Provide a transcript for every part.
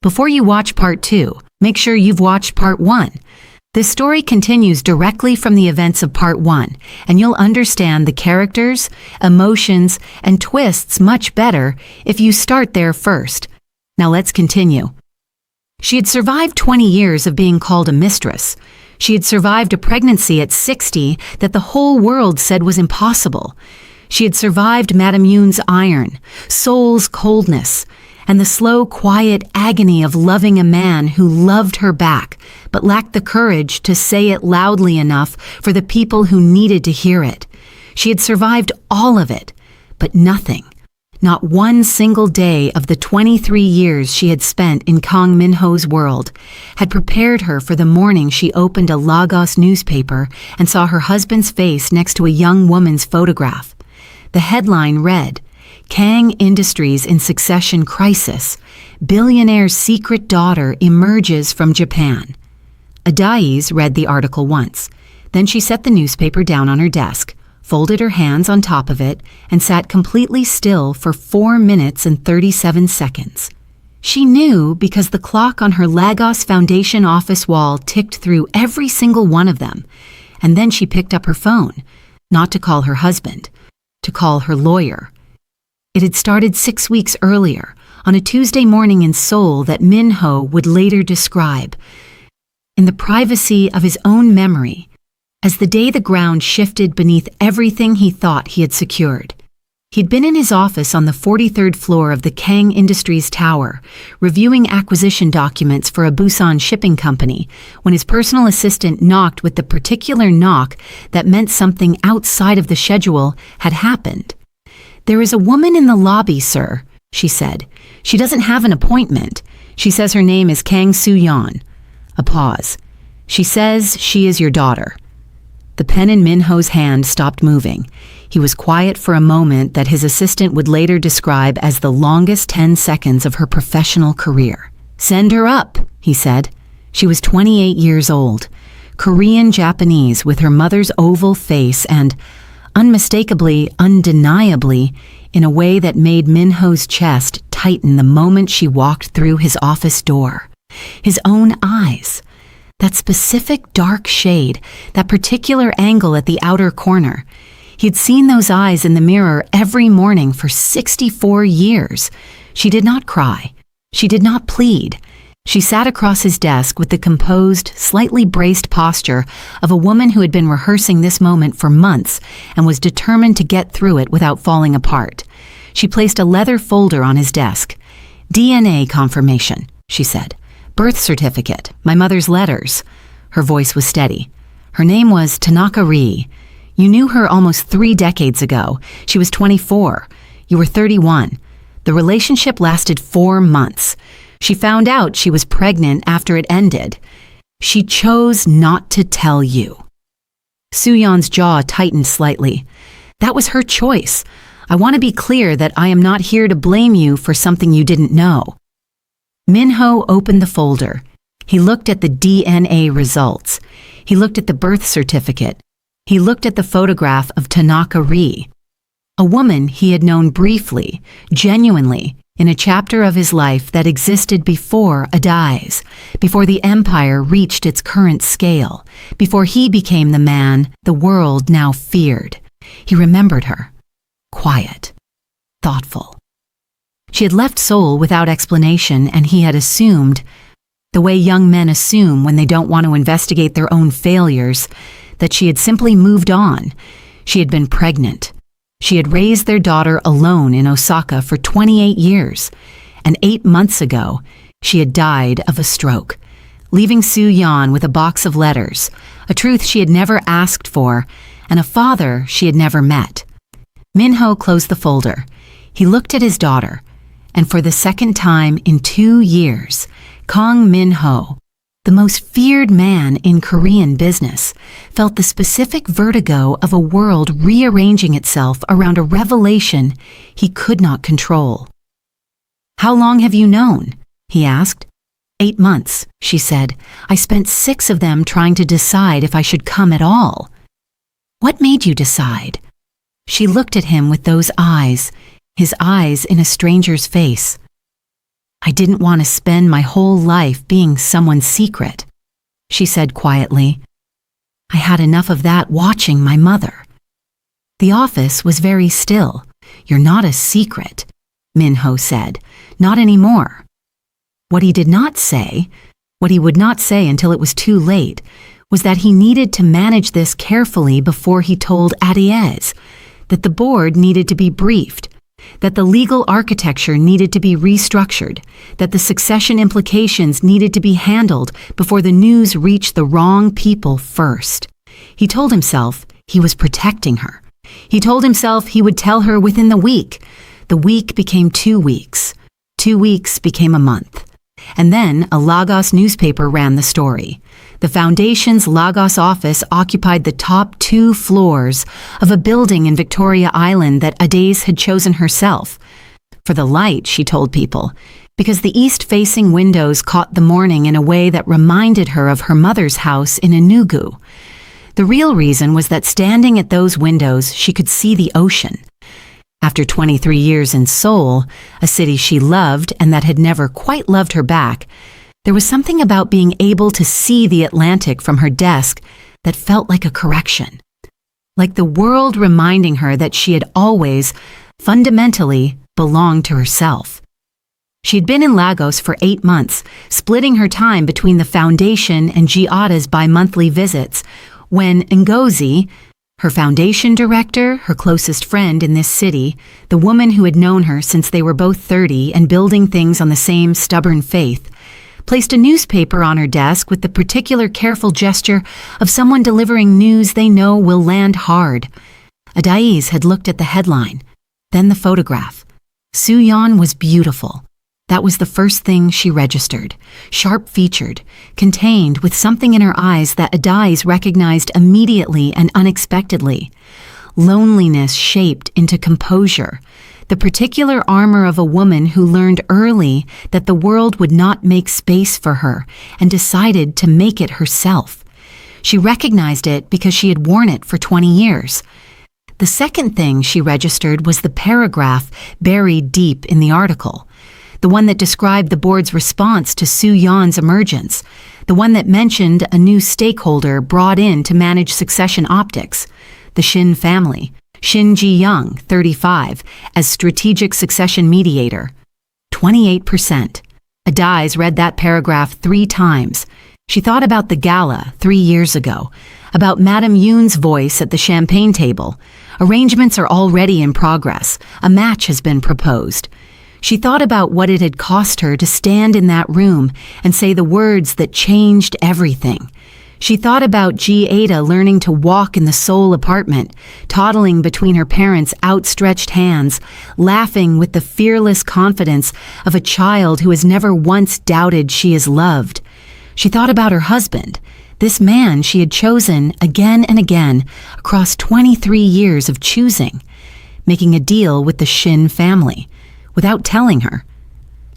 Before you watch part 2, make sure you've watched part 1. This story continues directly from the events of part 1, and you'll understand the characters, emotions, and twists much better if you start there first. Now let's continue. She had survived 20 years of being called a mistress. She had survived a pregnancy at 60 that the whole world said was impossible. She had survived Madame Yoon's iron, Soul's coldness, and the slow, quiet agony of loving a man who loved her back, but lacked the courage to say it loudly enough for the people who needed to hear it. She had survived all of it, but nothing. Not one single day of the 23 years she had spent in Kang Minho's world had prepared her for the morning she opened a Lagos newspaper and saw her husband's face next to a young woman's photograph. The headline read, "Kang Industries in Succession Crisis. Billionaire's secret daughter emerges from Japan." Adaeze read the article once. Then she set the newspaper down on her desk, folded her hands on top of it, and sat completely still for 4 minutes and 37 seconds. She knew because the clock on her Lagos Foundation office wall ticked through every single one of them. And then she picked up her phone, not to call her husband, to call her lawyer. It had started 6 weeks earlier, on a Tuesday morning in Seoul that Minho would later describe, in the privacy of his own memory, as the day the ground shifted beneath everything he thought he had secured. He'd been in his office on the 43rd floor of the Kang Industries Tower, reviewing acquisition documents for a Busan shipping company, when his personal assistant knocked with the particular knock that meant something outside of the schedule had happened. "There is a woman in the lobby, sir," she said. "She doesn't have an appointment. She says her name is Kang Soo-yeon." A pause. "She says she is your daughter." The pen in Minho's hand stopped moving. He was quiet for a moment that his assistant would later describe as the longest 10 seconds of her professional career. "Send her up," he said. She was 28 years old, Korean Japanese with her mother's oval face and, unmistakably, undeniably, in a way that made Minho's chest tighten the moment she walked through his office door. His own eyes. That specific dark shade, that particular angle at the outer corner. He'd seen those eyes in the mirror every morning for 64 years. She did not cry. She did not plead. She sat across his desk with the composed, slightly braced posture of a woman who had been rehearsing this moment for months and was determined to get through it without falling apart. She placed a leather folder on his desk. "DNA confirmation," she said. "Birth certificate, my mother's letters." Her voice was steady. "Her name was Tanaka Ri. You knew her almost 3 decades ago. She was 24. You were 31. The relationship lasted 4 months. She found out she was pregnant after it ended. She chose not to tell you." Soo-yeon's jaw tightened slightly. "That was her choice. I want to be clear that I am not here to blame you for something you didn't know." Minho opened the folder. He looked at the DNA results. He looked at the birth certificate. He looked at the photograph of Tanaka Ri, a woman he had known briefly, genuinely, in a chapter of his life that existed before Adaeze, before the empire reached its current scale, before he became the man the world now feared. He remembered her. Quiet. Thoughtful. She had left Seoul without explanation, and he had assumed, the way young men assume when they don't want to investigate their own failures, that she had simply moved on. She had been pregnant. She had raised their daughter alone in Osaka for 28 years, and 8 months ago, she had died of a stroke, leaving Soo-yeon with a box of letters, a truth she had never asked for, and a father she had never met. Minho closed the folder. He looked at his daughter, and for the second time in 2 years, Kang Minho, the most feared man in Korean business, felt the specific vertigo of a world rearranging itself around a revelation he could not control. "How long have you known?" he asked. 8 months, she said. "I spent 6 of them trying to decide if I should come at all." "What made you decide?" She looked at him with those eyes, his eyes in a stranger's face. I didn't want to spend my whole life being someone's secret, she said quietly. I had enough of that watching my mother. The office was very still. You're not a secret, Minho said. Not anymore. What he did not say, what he would not say until it was too late, was that he needed to manage this carefully before he told Adaeze, that the board needed to be briefed, that the legal architecture needed to be restructured, that the succession implications needed to be handled before the news reached the wrong people first. He told himself he was protecting her. He told himself he would tell her within the week. The week became 2 weeks. 2 weeks became a month. And then a Lagos newspaper ran the story. The foundation's Lagos office occupied the top 2 floors of a building in Victoria Island that Adaeze had chosen herself. For the light, she told people, because the east-facing windows caught the morning in a way that reminded her of her mother's house in Enugu. The real reason was that standing at those windows, she could see the ocean. After 23 years in Seoul, a city she loved and that had never quite loved her back, there was something about being able to see the Atlantic from her desk that felt like a correction. Like the world reminding her that she had always, fundamentally, belonged to herself. She had been in Lagos for 8 months, splitting her time between the foundation and Giada's bi-monthly visits, when Ngozi, her foundation director, her closest friend in this city, the woman who had known her since they were both 30 and building things on the same stubborn faith, placed a newspaper on her desk with the particular careful gesture of someone delivering news they know will land hard. Adaeze had looked at the headline, then the photograph. Soo-yeon was beautiful. That was the first thing she registered, sharp-featured, contained with something in her eyes that Adaeze recognized immediately and unexpectedly. Loneliness shaped into composure, the particular armor of a woman who learned early that the world would not make space for her and decided to make it herself. She recognized it because she had worn it for 20 years. The second thing she registered was the paragraph buried deep in the article. The one that described the board's response to Soo-yeon's emergence, the one that mentioned a new stakeholder brought in to manage succession optics, the Shin family, Shin Ji-young, 35, as strategic succession mediator. 28%. Adaeze read that paragraph 3 times. She thought about the gala 3 years ago, about Madame Yoon's voice at the champagne table. Arrangements are already in progress. A match has been proposed. She thought about what it had cost her to stand in that room and say the words that changed everything. She thought about Giada learning to walk in the Seoul apartment, toddling between her parents' outstretched hands, laughing with the fearless confidence of a child who has never once doubted she is loved. She thought about her husband, this man she had chosen again and again across 23 years of choosing, making a deal with the Shin family. Without telling her.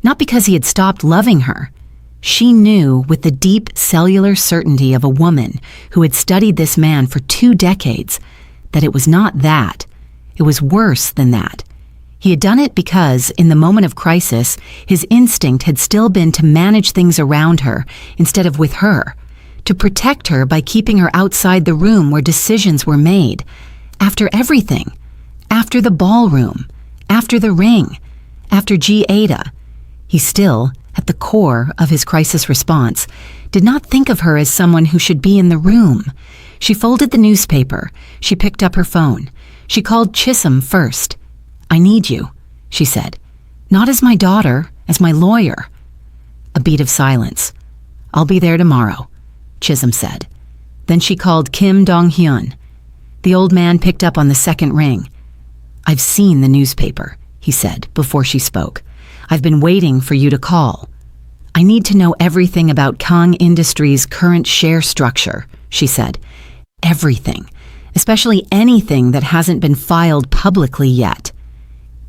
Not because he had stopped loving her. She knew with the deep cellular certainty of a woman who had studied this man for 2 decades that it was not that. It was worse than that. He had done it because, in the moment of crisis, his instinct had still been to manage things around her instead of with her, to protect her by keeping her outside the room where decisions were made, after everything, after the ballroom, after the ring, after Giada. He still, at the core of his crisis response, did not think of her as someone who should be in the room. She folded the newspaper. She picked up her phone. She called Chisholm first. "I need you," she said. "Not as my daughter, as my lawyer." A beat of silence. "I'll be there tomorrow," Chisholm said. Then she called Kim Dong-hyun. The old man picked up on the second ring. "I've seen the newspaper," he said before she spoke. "I've been waiting for you to call. I need to know everything about Kang Industries' current share structure," she said. "Everything, especially anything that hasn't been filed publicly yet."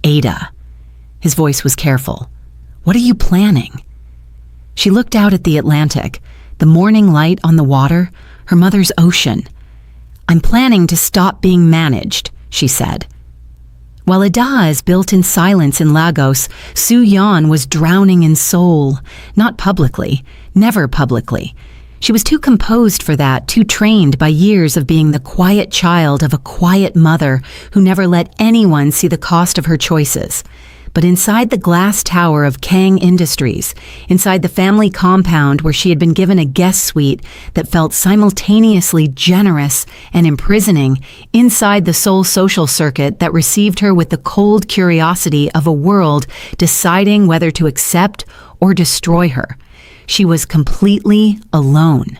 "Ada." His voice was careful. "What are you planning?" She looked out at the Atlantic, the morning light on the water, her mother's ocean. "I'm planning to stop being managed," she said. While Adaeze built in silence in Lagos, Su-yeon was drowning in soul. Not publicly, never publicly. She was too composed for that, too trained by years of being the quiet child of a quiet mother who never let anyone see the cost of her choices. But inside the glass tower of Kang Industries, inside the family compound where she had been given a guest suite that felt simultaneously generous and imprisoning, inside the Seoul social circuit that received her with the cold curiosity of a world deciding whether to accept or destroy her, she was completely alone.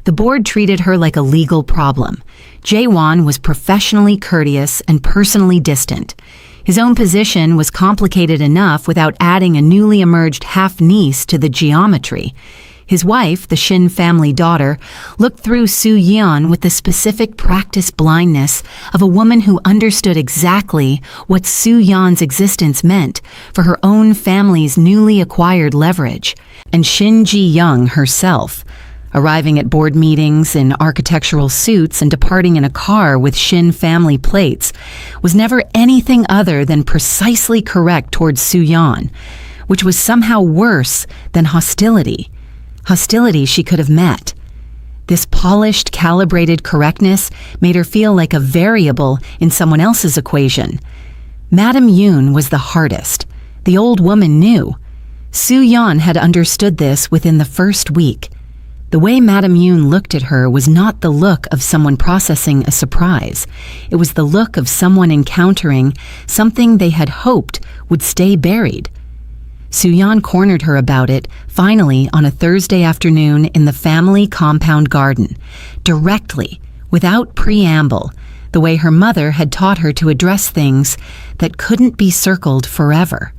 The board treated her like a legal problem. Jae-won was professionally courteous and personally distant. His own position was complicated enough without adding a newly emerged half-niece to the geometry. His wife, the Shin family daughter, looked through Su-yeon with the specific practiced blindness of a woman who understood exactly what Su-yeon's existence meant for her own family's newly acquired leverage. And Shin Ji-young herself, arriving at board meetings in architectural suits and departing in a car with Shin family plates, was never anything other than precisely correct towards Su-yeon, which was somehow worse than hostility. Hostility she could have met. This polished, calibrated correctness made her feel like a variable in someone else's equation. Madame Yoon was the hardest. The old woman knew. Su-yeon had understood this within the first week. The way Madame Yoon looked at her was not the look of someone processing a surprise. It was the look of someone encountering something they had hoped would stay buried. Su-yeon cornered her about it, finally on a Thursday afternoon in the family compound garden, directly, without preamble, the way her mother had taught her to address things that couldn't be circled forever.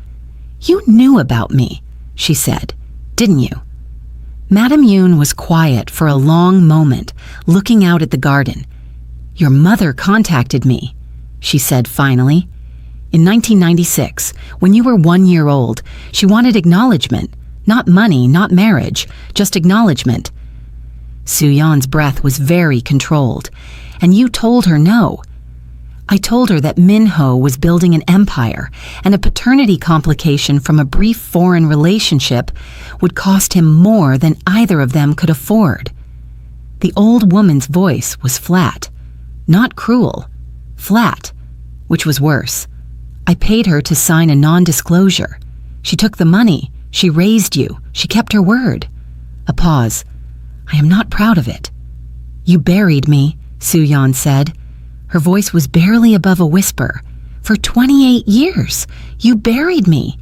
"You knew about me," she said, "didn't you?" Madame Yoon was quiet for a long moment, looking out at the garden. "Your mother contacted me," she said finally. "In 1996, when you were 1 year old, she wanted acknowledgement. Not money, not marriage, just acknowledgement." Su-yeon's breath was very controlled. "And you told her no." "I told her that Minho was building an empire, and a paternity complication from a brief foreign relationship would cost him more than either of them could afford." The old woman's voice was flat. Not cruel. Flat, which was worse. "I paid her to sign a non-disclosure. She took the money. She raised you. She kept her word." A pause. "I am not proud of it." "You buried me," Su-yeon said. Her voice was barely above a whisper. "For 28 years, you buried me."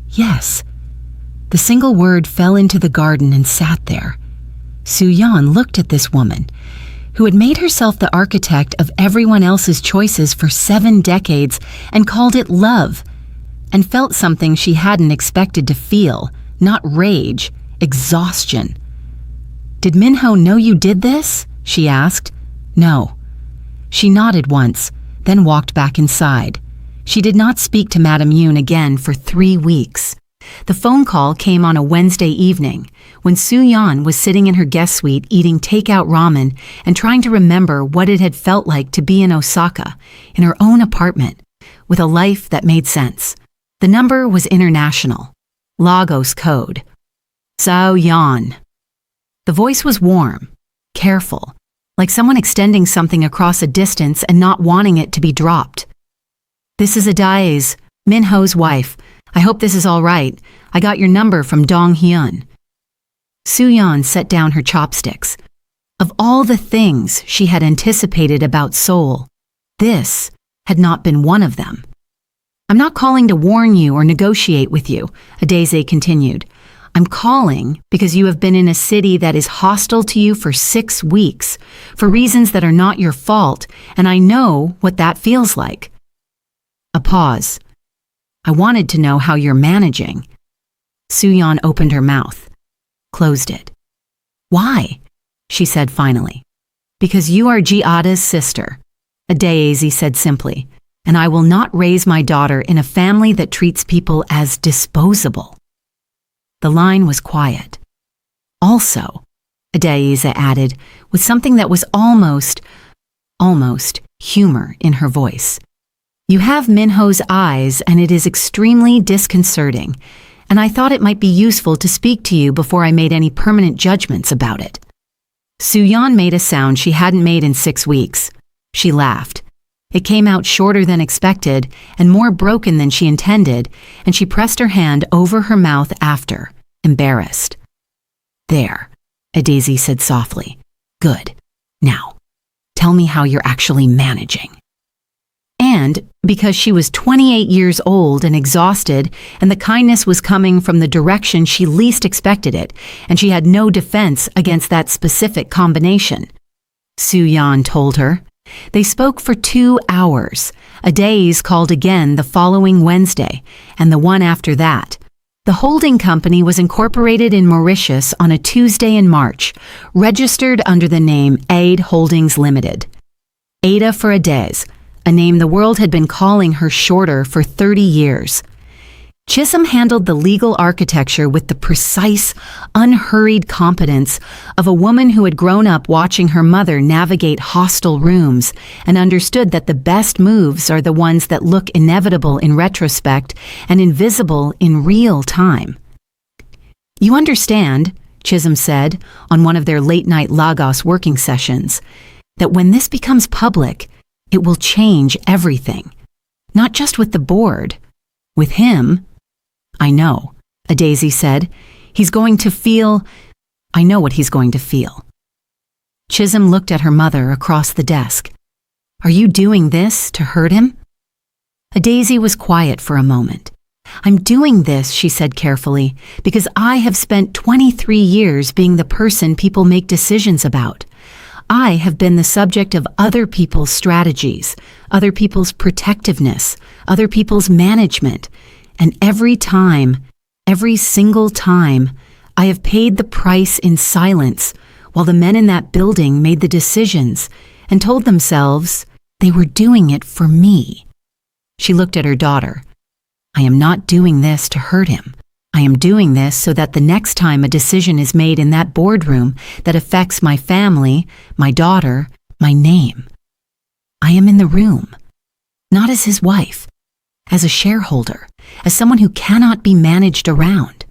"Yes." The single word fell into the garden and sat there. Su-yeon looked at this woman, who had made herself the architect of everyone else's choices for 7 decades and called it love, and felt something she hadn't expected to feel, not rage, exhaustion. "Did Minho know you did this?" she asked. "No." She nodded once, then walked back inside. She did not speak to Madame Yoon again for 3 weeks. The phone call came on a Wednesday evening, when Su-yeon was sitting in her guest suite eating takeout ramen and trying to remember what it had felt like to be in Osaka, in her own apartment, with a life that made sense. The number was international. Lagos code. Sao-yeon. The voice was warm, careful, like someone extending something across a distance and not wanting it to be dropped. "This is Adaeze, Minho's wife. I hope this is all right. I got your number from Dong-hyun." Su-yeon set down her chopsticks. Of all the things she had anticipated about Seoul, this had not been one of them. "I'm not calling to warn you or negotiate with you," Adaeze continued. "I'm calling because you have been in a city that is hostile to you for 6 weeks, for reasons that are not your fault, and I know what that feels like." A pause. "I wanted to know how you're managing." Su-yeon opened her mouth, closed it. "Why?" she said finally. "Because you are Ji-ada's sister," Adaeze said simply, "and I will not raise my daughter in a family that treats people as disposable." The line was quiet. "Also," Adaeze added, with something that was almost humor in her voice, You have Minho's eyes, and it is extremely disconcerting, and I thought it might be useful to speak to you before I made any permanent judgments about it. Soo-yeon made a sound she hadn't made in 6 weeks. She laughed. It came out shorter than expected and more broken than she intended, and she pressed her hand over her mouth after, embarrassed. "There," Adaeze said softly. "Good. Now, tell me how you're actually managing." And because she was 28 years old and exhausted, and the kindness was coming from the direction she least expected it, and she had no defense against that specific combination, Soo-yeon told her. They spoke for 2 hours. Adaeze called again the following Wednesday, and the one after that. The holding company was incorporated in Mauritius on a Tuesday in March, registered under the name Ade Holdings Limited. Ada for Adaeze, a name the world had been calling her shorter for 30 years. Chisholm handled the legal architecture with the precise, unhurried competence of a woman who had grown up watching her mother navigate hostile rooms and understood that the best moves are the ones that look inevitable in retrospect and invisible in real time. "You understand," Chisholm said on one of their late-night Lagos working sessions, "that when this becomes public, it will change everything. Not just with the board. With him." "I know," Adaeze said. "He's going to feel... I know what he's going to feel." Chisholm looked at her mother across the desk. "Are you doing this to hurt him?" Adaeze was quiet for a moment. "I'm doing this," she said carefully, "because I have spent 23 years being the person people make decisions about. I have been the subject of other people's strategies, other people's protectiveness, other people's management. And every time, every single time, I have paid the price in silence while the men in that building made the decisions and told themselves they were doing it for me." She looked at her daughter. "I am not doing this to hurt him. I am doing this so that the next time a decision is made in that boardroom that affects my family, my daughter, my name, I am in the room, not as his wife, as a shareholder, as someone who cannot be managed around."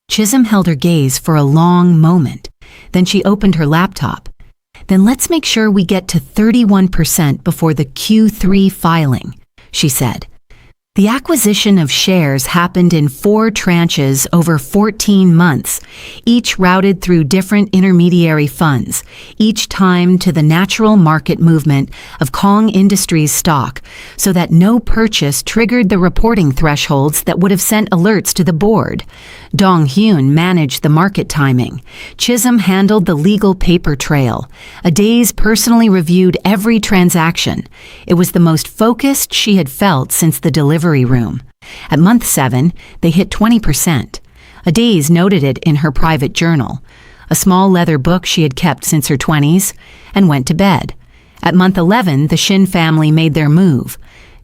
Chisholm held her gaze for a long moment. Then she opened her laptop. "Then let's make sure we get to 31% before the Q3 filing," she said. The acquisition of shares happened in 4 tranches over 14 months, each routed through different intermediary funds, each timed to the natural market movement of Kong Industries stock, so that no purchase triggered the reporting thresholds that would have sent alerts to the board. Dong-hyun managed the market timing. Chisholm handled the legal paper trail. Adaeze personally reviewed every transaction. It was the most focused she had felt since the delivery room. At month 7, they hit 20%. Adaeze noted it in her private journal, a small leather book she had kept since her 20s, and went to bed. At month 11, the Shin family made their move.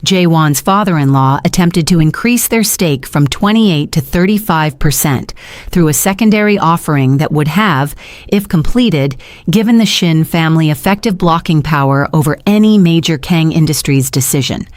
Jae-won's father-in-law attempted to increase their stake from 28 to 35% through a secondary offering that would have, if completed, given the Shin family effective blocking power over any major Kang Industries decision.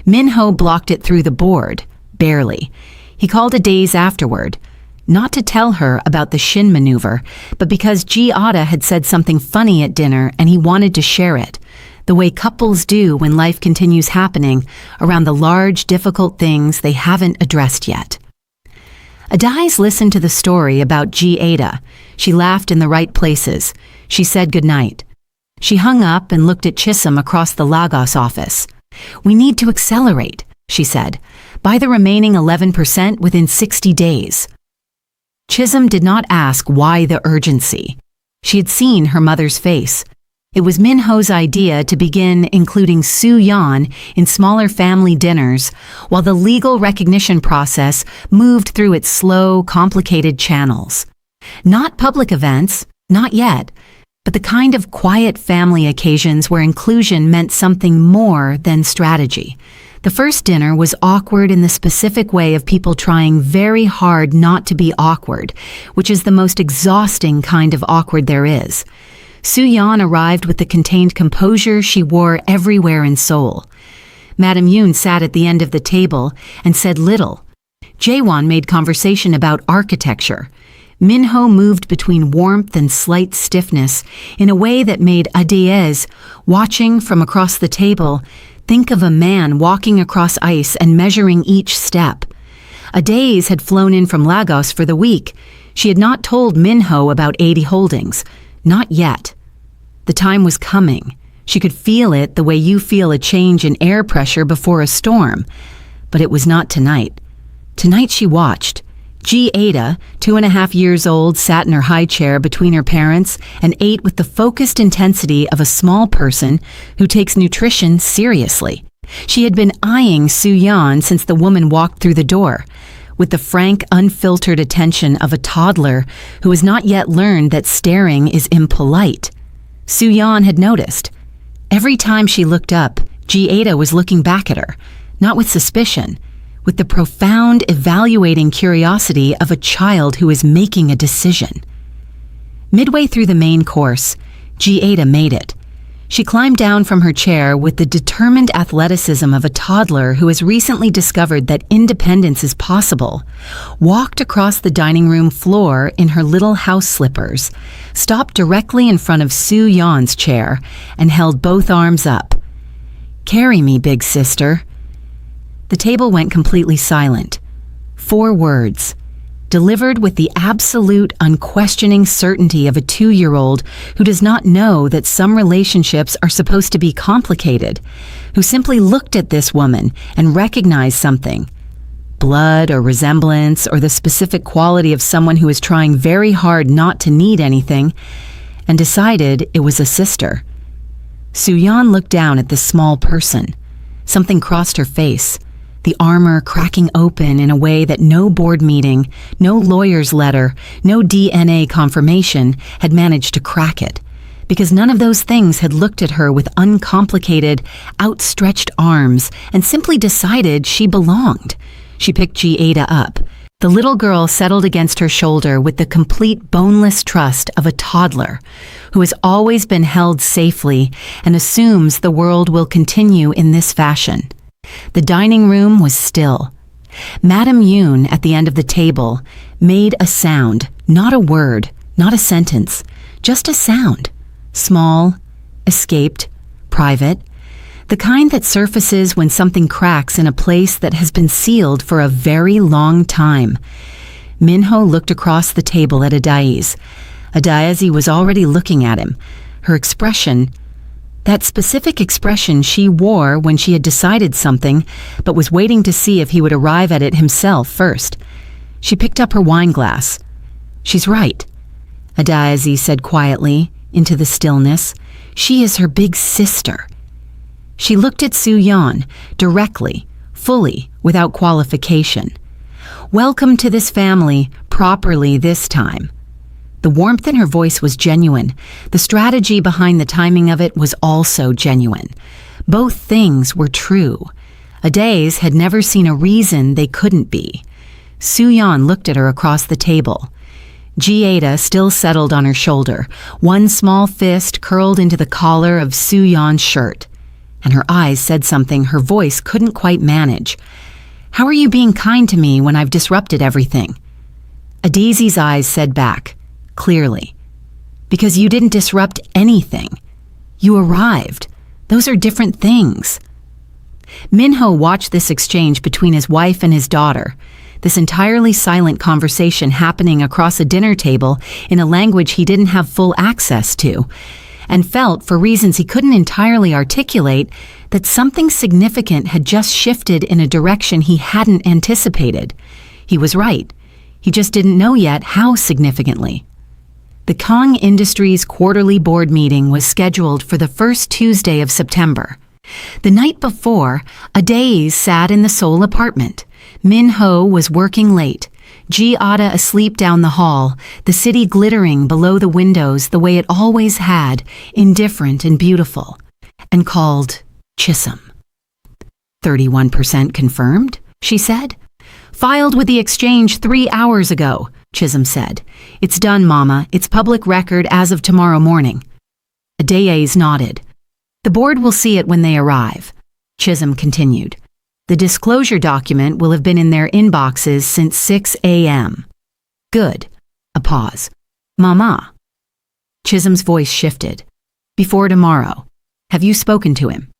Minho blocked it through the board, barely. He called Adaeze afterward, not to tell her about the Shin maneuver, but because Ji-Ada had said something funny at dinner and he wanted to share it, the way couples do when life continues happening around the large, difficult things they haven't addressed yet. Adaeze listened to the story about Ji-Ada. She laughed in the right places. She said goodnight. She hung up and looked at Chisholm across the Lagos office. "We need to accelerate," she said. "Buy the remaining 11% within 60 days. Chisholm did not ask why the urgency. She had seen her mother's face. It was Minho's idea to begin including Soo-yeon in smaller family dinners, while the legal recognition process moved through its slow, complicated channels. Not public events, not yet, but the kind of quiet family occasions where inclusion meant something more than strategy. The first dinner was awkward in the specific way of people trying very hard not to be awkward, which is the most exhausting kind of awkward there is. Soo-yeon arrived with the contained composure she wore everywhere in Seoul. Madame Yoon sat at the end of the table and said little. Jaewon made conversation about architecture. Minho moved between warmth and slight stiffness in a way that made Adaeze, watching from across the table, think of a man walking across ice and measuring each step. Adaeze had flown in from Lagos for the week. She had not told Minho about 80 Holdings. Not yet. The time was coming. She could feel it the way you feel a change in air pressure before a storm. But it was not tonight. Tonight she watched. Ada, 2.5 years old, sat in her high chair between her parents and ate with the focused intensity of a small person who takes nutrition seriously. She had been eyeing Soo-yeon since the woman walked through the door, with the frank, unfiltered attention of a toddler who has not yet learned that staring is impolite. Soo-yeon had noticed. Every time she looked up, Ada was looking back at her, not with suspicion, with the profound, evaluating curiosity of a child who is making a decision. Midway through the main course, Ada made it. She climbed down from her chair with the determined athleticism of a toddler who has recently discovered that independence is possible, walked across the dining room floor in her little house slippers, stopped directly in front of Soo-yeon's chair, and held both arms up. "Carry me, big sister." The table went completely silent. 4 words, delivered with the absolute, unquestioning certainty of a 2-year-old who does not know that some relationships are supposed to be complicated, who simply looked at this woman and recognized something, blood or resemblance or the specific quality of someone who is trying very hard not to need anything, and decided it was a sister. Soo-yeon looked down at this small person. Something crossed her face. The armor cracking open in a way that no board meeting, no lawyer's letter, no DNA confirmation had managed to crack it, because none of those things had looked at her with uncomplicated, outstretched arms and simply decided she belonged. She picked Ada up. The little girl settled against her shoulder with the complete boneless trust of a toddler who has always been held safely and assumes the world will continue in this fashion. The dining room was still. Madame Yoon, at the end of the table, made a sound, not a word, not a sentence, just a sound. Small, escaped, private, the kind that surfaces when something cracks in a place that has been sealed for a very long time. Minho looked across the table at Adaeze. Adaeze was already looking at him. Her expression, that specific expression she wore when she had decided something, but was waiting to see if he would arrive at it himself first. She picked up her wine glass. "She's right," Adaeze said quietly, into the stillness. "She is her big sister." She looked at Soo-yeon, directly, fully, without qualification. "Welcome to this family, properly this time." The warmth in her voice was genuine. The strategy behind the timing of it was also genuine. Both things were true. Adaeze had never seen a reason they couldn't be. Soo-yeon looked at her across the table. Ada still settled on her shoulder, one small fist curled into the collar of Soo-yeon's shirt. And her eyes said something her voice couldn't quite manage. "How are you being kind to me when I've disrupted everything?" Adaeze's eyes said back, clearly, "Because you didn't disrupt anything. You arrived. Those are different things." Minho watched this exchange between his wife and his daughter, this entirely silent conversation happening across a dinner table in a language he didn't have full access to, and felt, for reasons he couldn't entirely articulate, that something significant had just shifted in a direction he hadn't anticipated. He was right. He just didn't know yet how significantly. The Kong Industries quarterly board meeting was scheduled for the first Tuesday of September. The night before, Adaeze sat in the Seoul apartment. Minho was working late. Ada asleep down the hall, the city glittering below the windows the way it always had, indifferent and beautiful, and called Chisholm. 31% confirmed, she said. "Filed with the exchange 3 hours ago," Chisholm said. "It's done, Mama. It's public record as of tomorrow morning." Adaeze nodded. "The board will see it when they arrive." Chisholm continued. The disclosure document will have been in their inboxes since 6 a.m. Good. A pause. Mama. Chisholm's voice shifted. Before tomorrow. Have you spoken to him?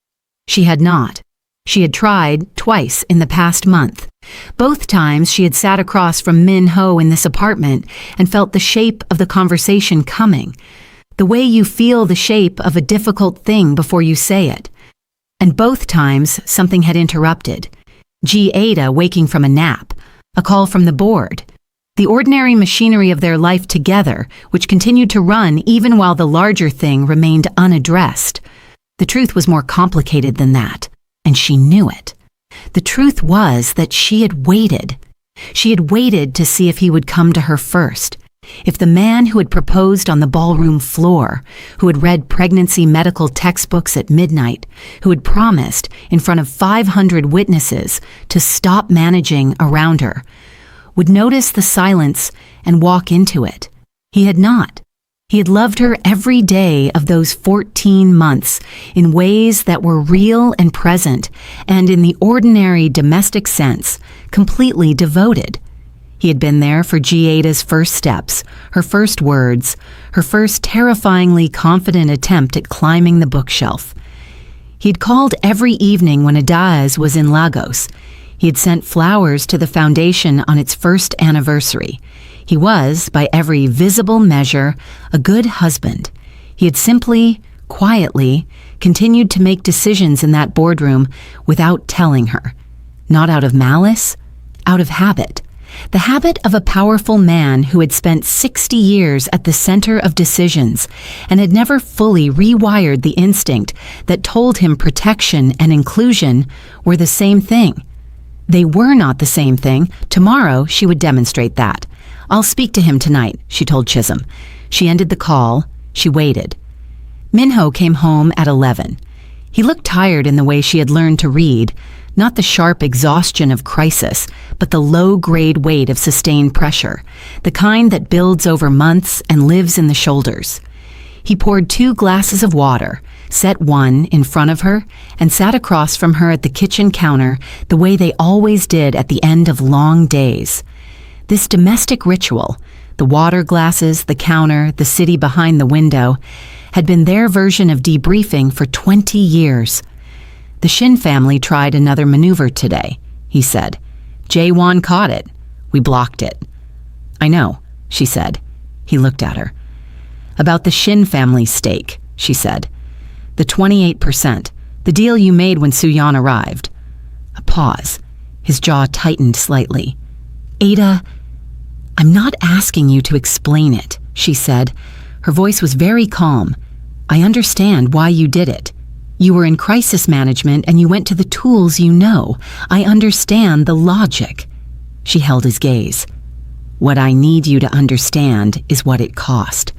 She had not. She had tried twice in the past month. Both times she had sat across from Minho in this apartment and felt the shape of the conversation coming. The way you feel the shape of a difficult thing before you say it. And both times something had interrupted. Ada waking from a nap. A call from the board. The ordinary machinery of their life together, which continued to run even while the larger thing remained unaddressed. The truth was more complicated than that, and she knew it. The truth was that she had waited. She had waited to see if he would come to her first. If the man who had proposed on the ballroom floor, who had read pregnancy medical textbooks at midnight, who had promised, in front of 500 witnesses, to stop managing around her, would notice the silence and walk into it. He had not. He had loved her every day of those 14 months in ways that were real and present, and in the ordinary domestic sense, completely devoted. He had been there for Ada's first steps, her first words, her first terrifyingly confident attempt at climbing the bookshelf. He had called every evening when Adaeze was in Lagos. He had sent flowers to the foundation on its first anniversary. He was, by every visible measure, a good husband. He had simply, quietly, continued to make decisions in that boardroom without telling her. Not out of malice, out of habit. The habit of a powerful man who had spent 60 years at the center of decisions and had never fully rewired the instinct that told him protection and inclusion were the same thing. They were not the same thing. Tomorrow she would demonstrate that. I'll speak to him tonight, she told Chisholm. She ended the call. She waited. Minho came home at 11. He looked tired in the way she had learned to read, not the sharp exhaustion of crisis, but the low-grade weight of sustained pressure, the kind that builds over months and lives in the shoulders. He poured 2 glasses of water, set one in front of her, and sat across from her at the kitchen counter the way they always did at the end of long days. This domestic ritual, the water glasses, the counter, the city behind the window, had been their version of debriefing for 20 years. The Shin family tried another maneuver today, he said. Jaewon caught it. We blocked it. I know, she said. He looked at her. About the Shin family stake, she said. The 28%, the deal you made when Soo-yeon arrived. A pause. His jaw tightened slightly. Ada, I'm not asking you to explain it, she said. Her voice was very calm. I understand why you did it. You were in crisis management and you went to the tools you know. I understand the logic. She held his gaze. What I need you to understand is what it cost,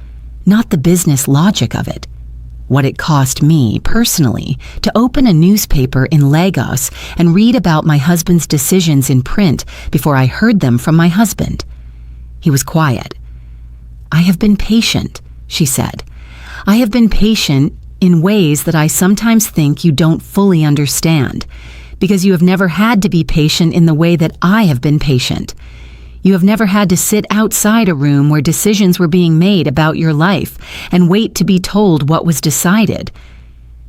not the business logic of it. What it cost me, personally, to open a newspaper in Lagos and read about my husband's decisions in print before I heard them from my husband. He was quiet. I have been patient, she said. I have been patient in ways that I sometimes think you don't fully understand, because you have never had to be patient in the way that I have been patient. You have never had to sit outside a room where decisions were being made about your life and wait to be told what was decided.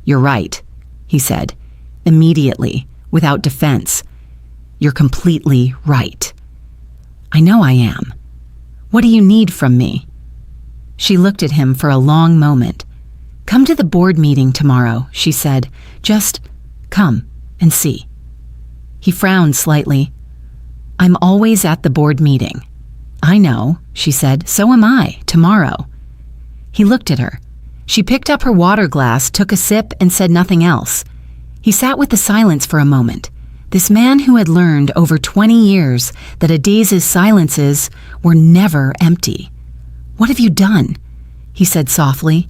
You're right, he said, immediately, without defense. You're completely right. I know I am. What do you need from me? She looked at him for a long moment. Come to the board meeting tomorrow, she said. Just come and see. He frowned slightly. I'm always at the board meeting. I know, she said. So am I, tomorrow. He looked at her. She picked up her water glass, took a sip, and said nothing else. He sat with the silence for a moment. This man who had learned over 20 years that Adaze's silences were never empty. What have you done? He said softly,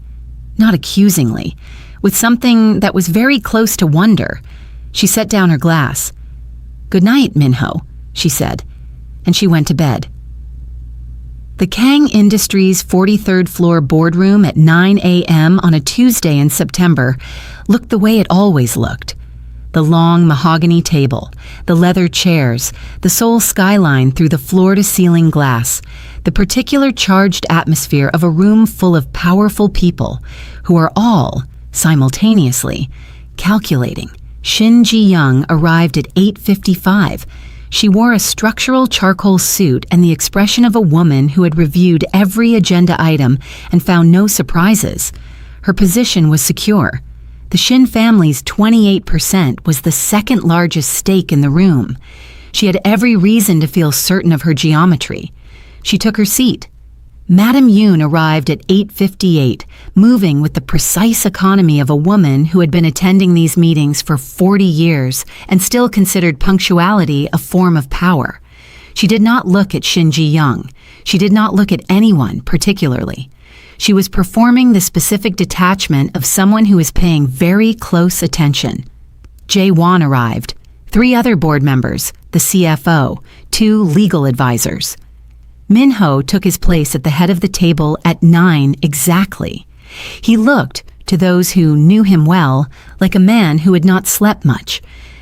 not accusingly, with something that was very close to wonder. She set down her glass. Good night, Minho, she said, and she went to bed. The Kang Industries 43rd floor boardroom at 9 a.m. on a Tuesday in September looked the way it always looked. The long mahogany table, the leather chairs, the Seoul skyline through the floor-to-ceiling glass, the particular charged atmosphere of a room full of powerful people who are all, simultaneously, calculating. Shin Ji-young arrived at 8:55. She wore a structural charcoal suit and the expression of a woman who had reviewed every agenda item and found no surprises. Her position was secure. The Shin family's 28% was the second largest stake in the room. She had every reason to feel certain of her geometry. She took her seat. Madame Yoon arrived at 8:58, moving with the precise economy of a woman who had been attending these meetings for 40 years and still considered punctuality a form of power. She did not look at Shin Ji-young. She did not look at anyone particularly. She was performing the specific detachment of someone who is paying very close attention. Jae-won arrived, 3 other board members, the CFO, 2 legal advisors. Minho took his place at the head of the table at 9 exactly. He looked, to those who knew him well, like a man who had not slept much.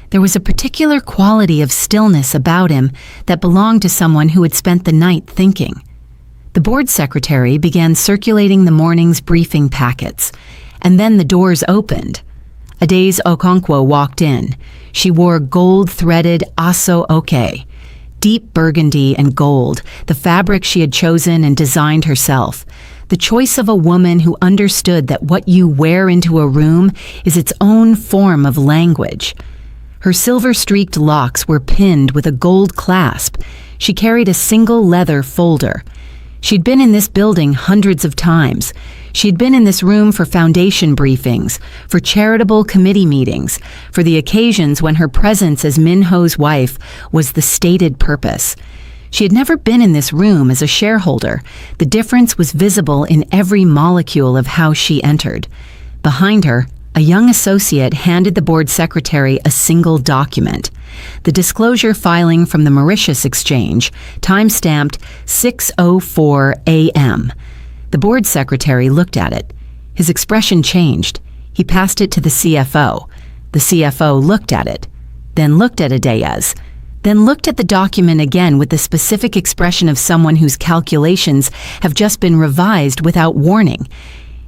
There was a particular quality of stillness about him that belonged to someone who had spent the night thinking. The board secretary began circulating the morning's briefing packets, and then the doors opened. Adaeze Okonkwo walked in. She wore gold-threaded aso oke, deep burgundy and gold, the fabric she had chosen and designed herself. The choice of a woman who understood that what you wear into a room is its own form of language. Her silver-streaked locks were pinned with a gold clasp. She carried a single leather folder. She'd been in this building hundreds of times. She'd been in this room for foundation briefings, for charitable committee meetings, for the occasions when her presence as Minho's wife was the stated purpose. She had never been in this room as a shareholder. The difference was visible in every molecule of how she entered. Behind her, a young associate handed the board secretary a single document. The disclosure filing from the Mauritius Exchange, time-stamped 6:04 a.m. The board secretary looked at it. His expression changed. He passed it to the CFO. The CFO looked at it, then looked at Adaeze, then looked at the document again with the specific expression of someone whose calculations have just been revised without warning.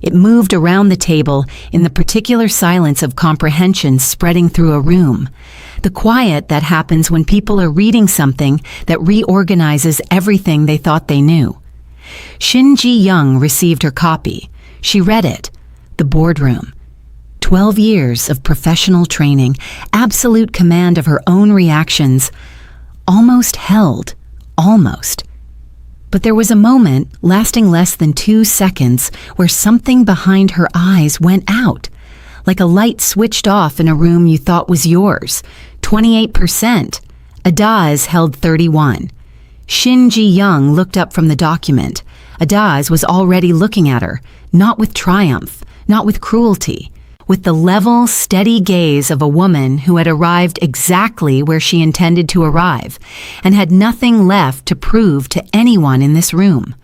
It moved around the table in the particular silence of comprehension spreading through a room. The quiet that happens when people are reading something that reorganizes everything they thought they knew. Shin Ji-young received her copy. She read it. The boardroom. 12 years of professional training, absolute command of her own reactions, almost held, almost. But there was a moment, lasting less than 2 seconds, where something behind her eyes went out, like a light switched off in a room you thought was yours. 28%. Adaeze held 31. Shin Ji-young looked up from the document. Adaeze was already looking at her, not with triumph, not with cruelty, with the level, steady gaze of a woman who had arrived exactly where she intended to arrive and had nothing left to prove to anyone in this room.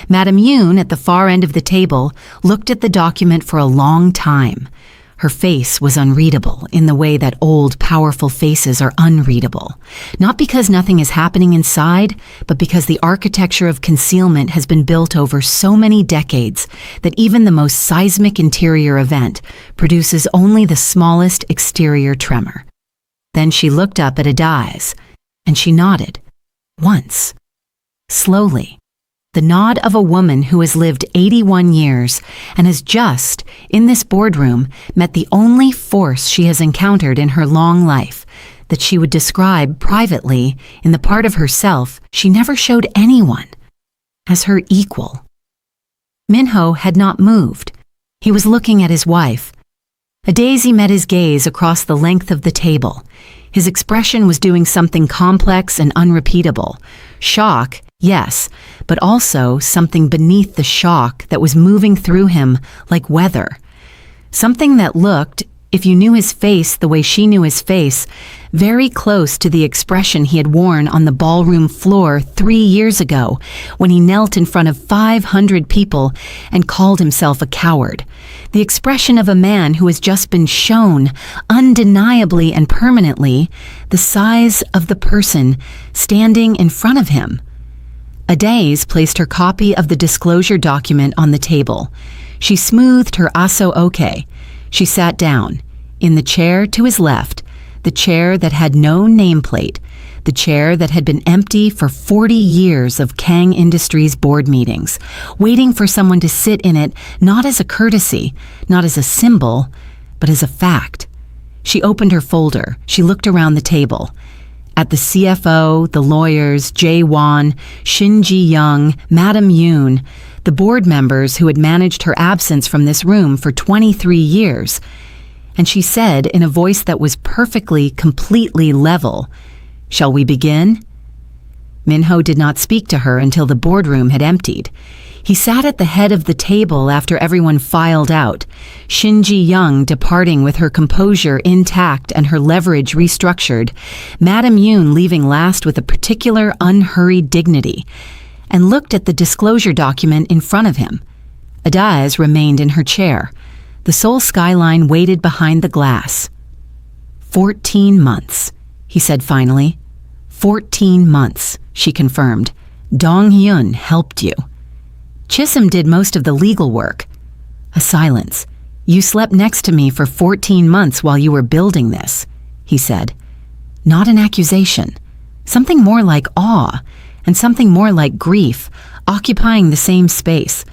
Madame Yoon, at the far end of the table, looked at the document for a long time. Her face was unreadable in the way that old, powerful faces are unreadable. Not because nothing is happening inside, but because the architecture of concealment has been built over so many decades that even the most seismic interior event produces only the smallest exterior tremor. Then she looked up at Adaeze, and she nodded. Once. Slowly. The nod of a woman who has lived 81 years and has just, in this boardroom, met the only force she has encountered in her long life, that she would describe privately in the part of herself she never showed anyone, as her equal. Minho had not moved. He was looking at his wife. Adaeze met his gaze across the length of the table. His expression was doing something complex and unrepeatable. Shock, yes, but also something beneath the shock that was moving through him like weather. Something that looked, If you knew his face the way she knew his face, very close to the expression he had worn on the ballroom floor 3 years ago when he knelt in front of 500 people and called himself a coward. The expression of a man who has just been shown, undeniably and permanently, the size of the person standing in front of him. Adaeze placed her copy of the disclosure document on the table. She smoothed her aso oke. She sat down, in the chair to his left, the chair that had no nameplate, the chair that had been empty for 40 years of Kang Industries board meetings, waiting for someone to sit in it not as a courtesy, not as a symbol, but as a fact. She opened her folder. She looked around the table. At the CFO, the lawyers, Jae Won, Shin Ji-young, Madam Yoon, the board members who had managed her absence from this room for 23 years. And she said in a voice that was perfectly, completely level, "Shall we begin?" Minho did not speak to her until the boardroom had emptied. He sat at the head of the table after everyone filed out, Shin Ji-young departing with her composure intact and her leverage restructured, Madam Yoon leaving last with a particular unhurried dignity, and looked at the disclosure document in front of him. Adaeze remained in her chair. The Seoul skyline waited behind the glass. 14 months, he said finally. 14 months, she confirmed. Dong-hyun helped you. Chisholm did most of the legal work. A silence. You slept next to me for 14 months while you were building this, he said. Not an accusation. Something more like awe, and something more like grief, occupying the same space.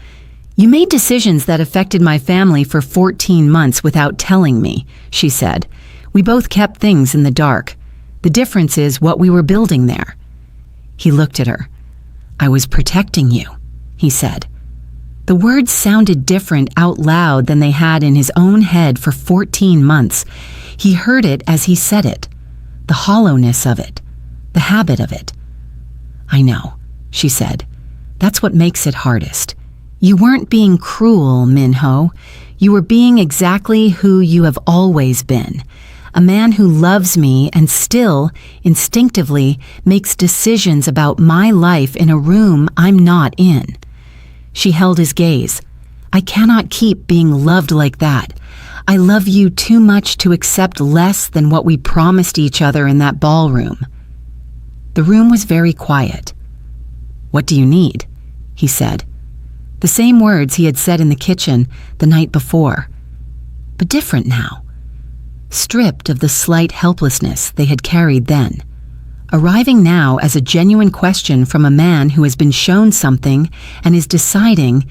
You made decisions that affected my family for 14 months without telling me, she said. We both kept things in the dark. The difference is what we were building there. He looked at her. I was protecting you, he said. The words sounded different out loud than they had in his own head for 14 months. He heard it as he said it, the hollowness of it, the habit of it. I know, she said. That's what makes it hardest. You weren't being cruel, Minho. You were being exactly who you have always been. A man who loves me and still, instinctively, makes decisions about my life in a room I'm not in. She held his gaze. I cannot keep being loved like that. I love you too much to accept less than what we promised each other in that ballroom. The room was very quiet. What do you need? He said. The same words he had said in the kitchen the night before, but different now. Stripped of the slight helplessness they had carried then, arriving now as a genuine question from a man who has been shown something and is deciding,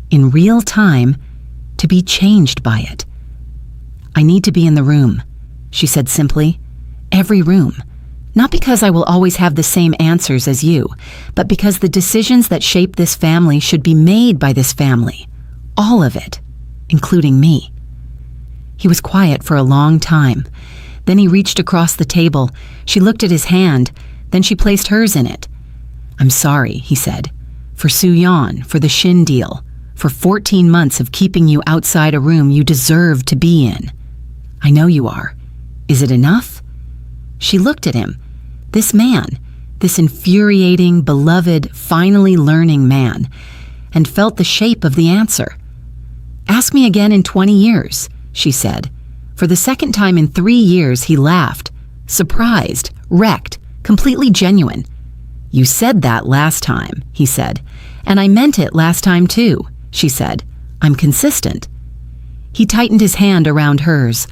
in real time, to be changed by it. I need to be in the room, she said simply. Every room. Not because I will always have the same answers as you, but because the decisions that shape this family should be made by this family. All of it, including me. He was quiet for a long time. Then he reached across the table. She looked at his hand. Then she placed hers in it. I'm sorry, he said. For Soo-yeon, for the Shin deal. For 14 months of keeping you outside a room you deserved to be in. I know you are. Is it enough? She looked at him. This man, this infuriating, beloved, finally learning man, and felt the shape of the answer. Ask me again in 20 years, she said. For the second time in 3 years, he laughed. Surprised, wrecked, completely genuine. You said that last time, he said. And I meant it last time too, she said. I'm consistent. He tightened his hand around hers.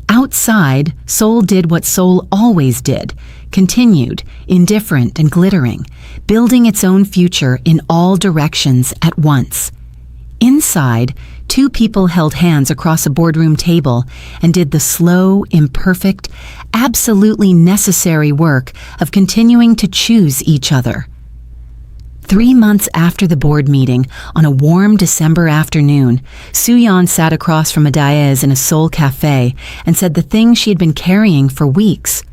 Outside, Seoul did what Seoul always did, continued, indifferent and glittering, building its own future in all directions at once. Inside, two people held hands across a boardroom table and did the slow, imperfect, absolutely necessary work of continuing to choose each other. 3 months after the board meeting, on a warm December afternoon, Soo-yeon sat across from Adaeze in a Seoul cafe and said the thing she had been carrying for weeks.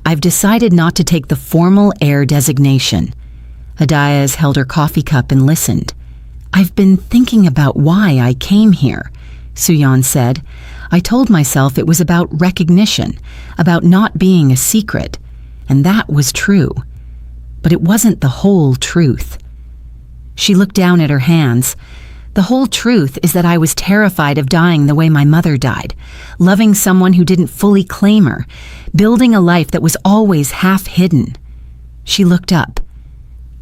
I've decided not to take the formal heir designation. Adaeze held her coffee cup and listened. I've been thinking about why I came here, Soo-yeon said. I told myself it was about recognition, about not being a secret, and that was true. But it wasn't the whole truth. She looked down at her hands. The whole truth is that I was terrified of dying the way my mother died, loving someone who didn't fully claim her, building a life that was always half hidden. She looked up.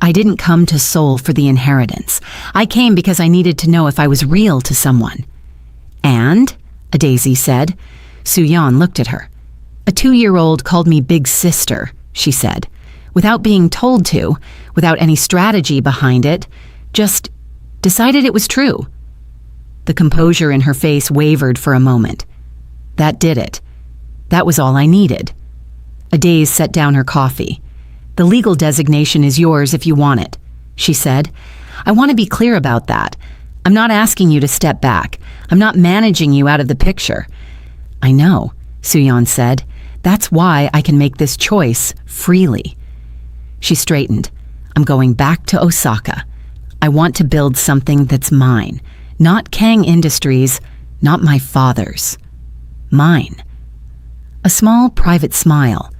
I didn't come to Seoul for the inheritance. I came because I needed to know if I was real to someone. And, Adaeze said. Soo-yeon looked at her. A 2-year-old called me big sister, she said, without being told to, without any strategy behind it, just decided it was true. The composure in her face wavered for a moment. That did it. That was all I needed. Adaeze set down her coffee. The legal designation is yours if you want it, she said. I want to be clear about that. I'm not asking you to step back. I'm not managing you out of the picture. I know, Soo-yeon said. That's why I can make this choice freely. She straightened. I'm going back to Osaka. I want to build something that's mine. Not Kang Industries, not my father's. Mine. A small private smile.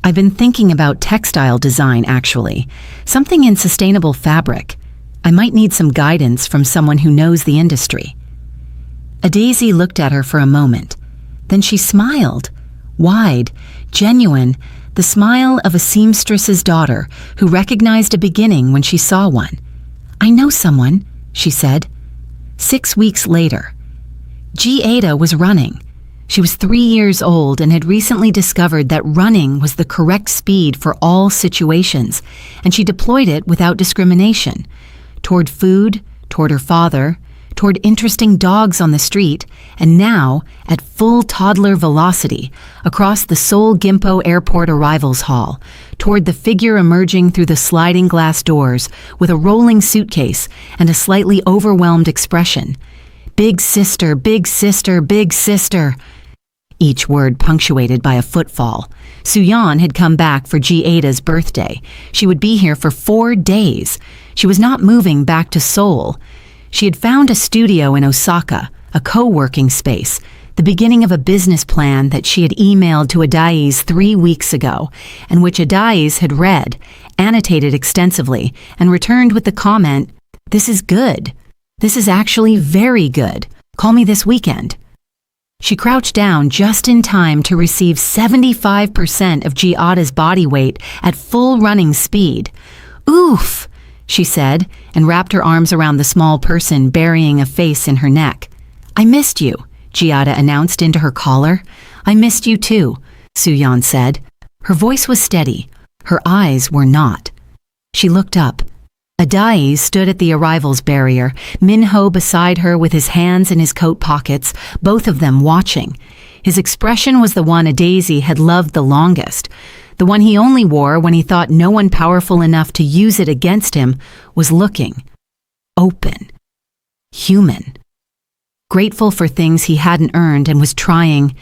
I've been thinking about textile design, actually. Something in sustainable fabric. I might need some guidance from someone who knows the industry. Adaeze looked at her for a moment. Then she smiled. Wide, genuine, the smile of a seamstress's daughter who recognized a beginning when she saw one. I know someone, she said. 6 weeks later. Adaeze was running. She was 3 years old and had recently discovered that running was the correct speed for all situations, and she deployed it without discrimination. Toward food, toward her father, toward interesting dogs on the street, and now, at full toddler velocity, across the Seoul Gimpo Airport arrivals hall, toward the figure emerging through the sliding glass doors with a rolling suitcase and a slightly overwhelmed expression. Big sister, big sister, big sister. Each word punctuated by a footfall. Soo-yeon had come back for Adaze's birthday. She would be here for 4 days. She was not moving back to Seoul. She had found a studio in Osaka, a co-working space, the beginning of a business plan that she had emailed to Adaeze 3 weeks ago, and which Adaeze had read, annotated extensively, and returned with the comment, "This is good. This is actually very good. Call me this weekend." She crouched down just in time to receive 75% of Adaze's body weight at full running speed. "Oof," she said, and wrapped her arms around the small person burying a face in her neck. "I missed you," Adaeze announced into her collar. "I missed you too," Soo-yeon said. Her voice was steady. Her eyes were not. She looked up. Adaeze stood at the arrivals barrier, Minho beside her with his hands in his coat pockets, both of them watching. His expression was the one Adaeze had loved the longest, the one he only wore when he thought no one powerful enough to use it against him was looking. Open. Human. Grateful for things he hadn't earned and was trying,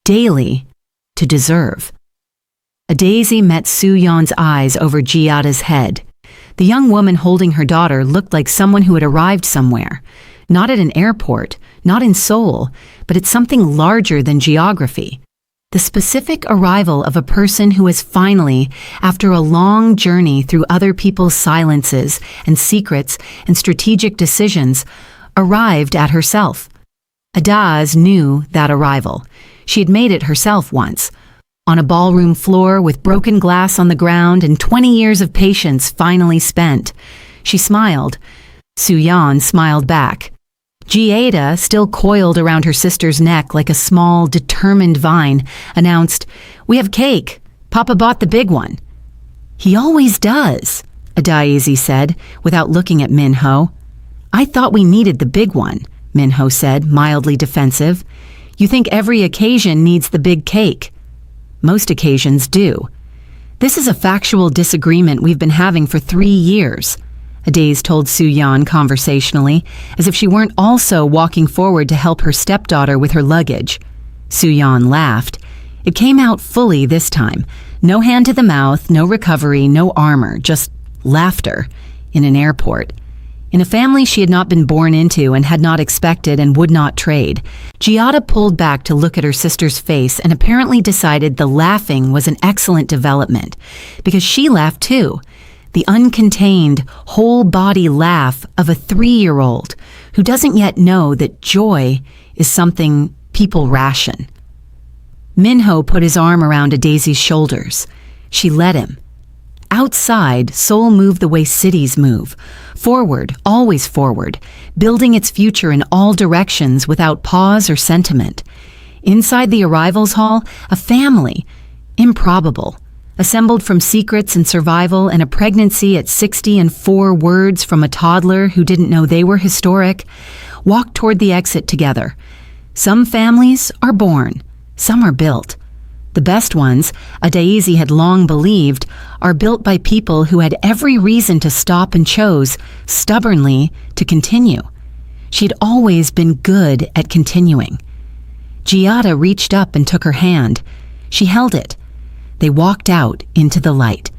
daily, to deserve. Adaeze met Soo-yeon's eyes over Adaze's head. The young woman holding her daughter looked like someone who had arrived somewhere, not at an airport, not in Seoul, but at something larger than geography. The specific arrival of a person who has finally, after a long journey through other people's silences and secrets and strategic decisions, arrived at herself. Adaeze knew that arrival. She had made it herself once. On a ballroom floor with broken glass on the ground and 20 years of patience finally spent. She smiled. Soo-yeon smiled back. Adaeze, still coiled around her sister's neck like a small, determined vine, announced, "We have cake. Papa bought the big one." "He always does," Adaeze said, without looking at Minho. "I thought we needed the big one," Minho said, mildly defensive. "You think every occasion needs the big cake." Most occasions do. "This is a factual disagreement we've been having for 3 years," Adaeze told Soo-yeon conversationally, as if she weren't also walking forward to help her stepdaughter with her luggage. Soo-yeon laughed. It came out fully this time. No hand to the mouth, no recovery, no armor, just laughter in an airport. In a family she had not been born into and had not expected and would not trade, Giada pulled back to look at her sister's face and apparently decided the laughing was an excellent development, because she laughed too. The uncontained, whole-body laugh of a 3-year-old who doesn't yet know that joy is something people ration. Minho put his arm around Adaeze's shoulders. She let him. Outside, Seoul moved the way cities move. Forward, always forward, building its future in all directions without pause or sentiment. Inside the arrivals hall, a family, improbable, assembled from secrets and survival and a pregnancy at 60 and 4 words from a toddler who didn't know they were historic, walked toward the exit together. Some families are born, some are built. The best ones, Adaeze had long believed, are built by people who had every reason to stop and chose, stubbornly, to continue. She'd always been good at continuing. Giada reached up and took her hand. She held it. They walked out into the light.